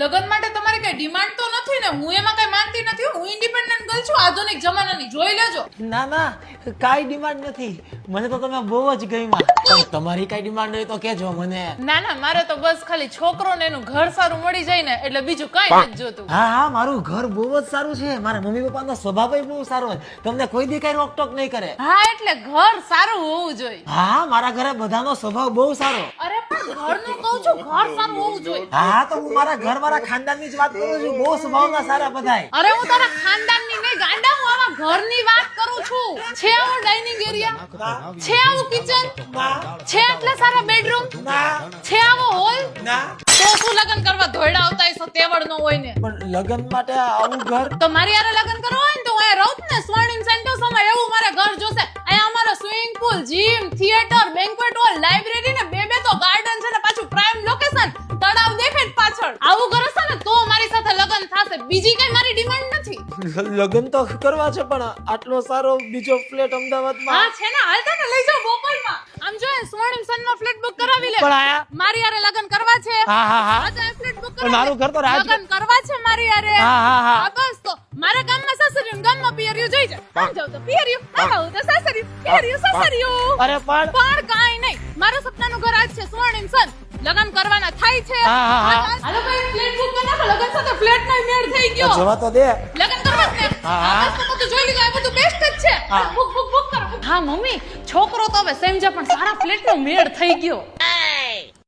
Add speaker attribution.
Speaker 1: લગ્ન માટે તમારી કઈ ડિમાન્ડ તો નથી ને? હું એમાં કઈ માંગતી નથી. હું ઇન્ડિપેન્ડન્ટ ગર્લ છું, આધુનિક જમાનાની. જોઈ લેજો.
Speaker 2: ના ના કાઈ ડિમાન્ડ નથી. મને તો તમે બહુ જ ગમ્યા. પણ તમારી કઈ ડિમાન્ડ હોય તો કેજો મને.
Speaker 1: ના ના, મારે તો બસ ખાલી છોકરો ને એનું ઘર સારું મળી જાય ને એટલે બીજું કઈ નથી જોતું.
Speaker 2: હા હા મારું ઘર બહુ જ સારું છે. મારા મમ્મી પપ્પાનો સ્વભાવ બહુ સારો છે. તમને કોઈ દી કઈ રોકટોક નહીં કરે.
Speaker 1: હા એટલે ઘર સારું હોવું જોઈએ.
Speaker 2: હા મારા ઘરે બધાનો સ્વભાવ બહુ સારો.
Speaker 1: અરે પણ ઘરનું કહું છું, ઘર સારું હોવું જોઈએ.
Speaker 2: હા તો હું મારા ઘર મારા ખાનદાનની જ વાત કરું છું. બહુ સ્વભાવના સારા બધાય.
Speaker 1: અરે હું તારા ખાનદાનની નહીં ગાંડા, હું આવા ઘરની વાત કરું છું. છે આવો ડાઇનિંગ એરિયા? છે આવું કિચન? છે આટલા સારા બેડરૂમ? છે આવો હોલ? તો શું લગ્ન કરવા ધોયડા આવતા હશો, તેવડ ન હોય ને?
Speaker 2: પણ લગ્ન માટે આવું ઘર
Speaker 1: તો મારી હારે લગ્ન કરવા હોય ને તો હું અહીંયા રહું જ ને, સ્વર્ણિમ સેન્ટર સમય એવું મારે ઘર જોશે. અહીંયા અમારો swimming pool, gym, theatre, banquet hall, library ને બે તો ગાર્ડન છે ને પાછું પ્રાઇમ લોકેશન, તળાવ દેખાય પાછળ. આવું ઘર હશે ને તો મારી સાથે લગ્ન થશે. બીજી કઈ મારી ડિમાન્ડ નથી.
Speaker 2: લગ્ન તો કરવા છે પણ આટલો સારો બીજો ફ્લેટ અમદાવાદમાં.
Speaker 1: હા છે ને, હાલતા ને લઈ જાઓ બોપલમાં. આમ જો સ્વર્ણિમ સનમાં ફ્લેટ બુક કરાવી લે.
Speaker 2: પણ આયા
Speaker 1: મારી હારે લગ્ન કરવા છે.
Speaker 2: હા હા હા
Speaker 1: આ તો ફ્લેટ બુક
Speaker 2: પણ મારું ઘર તો રાજ.
Speaker 1: લગ્ન કરવા છે મારી હારે.
Speaker 2: હા હા હા
Speaker 1: આ બસ તો મારા ગામમાં સાસરિયું, ગામમાં પિયરિયું જોઈ જાય. આમ જાવ તો પિયરિયું, આમ આવું તો સાસરિયું, પિયરિયું સાસરિયું.
Speaker 2: અરે પણ
Speaker 1: પણ કાઈ નહીં. મારા સપનાનું ઘર આજ છે સ્વર્ણિમ સન. લગ્ન કરવાના થાય છે.
Speaker 2: હા, હા, હા.
Speaker 1: હાલો ભાઈ ફ્લેટ બુક કરી નાખો. લગ્ન સાથે ફ્લેટ નો મેળ થઈ ગયો.
Speaker 2: જવા તો દે.
Speaker 1: લગ્ન કરવા જ ને.
Speaker 2: હા, હા.
Speaker 1: આ તો બધું જોઈ લીધું, આ બધું બેસ્ટ જ છે.
Speaker 2: હા.
Speaker 1: બુક કરો. હા મમ્મી, છોકરો તો હવે સમજ્યા પણ સારા ફ્લેટ નો મેળ થઈ ગયો.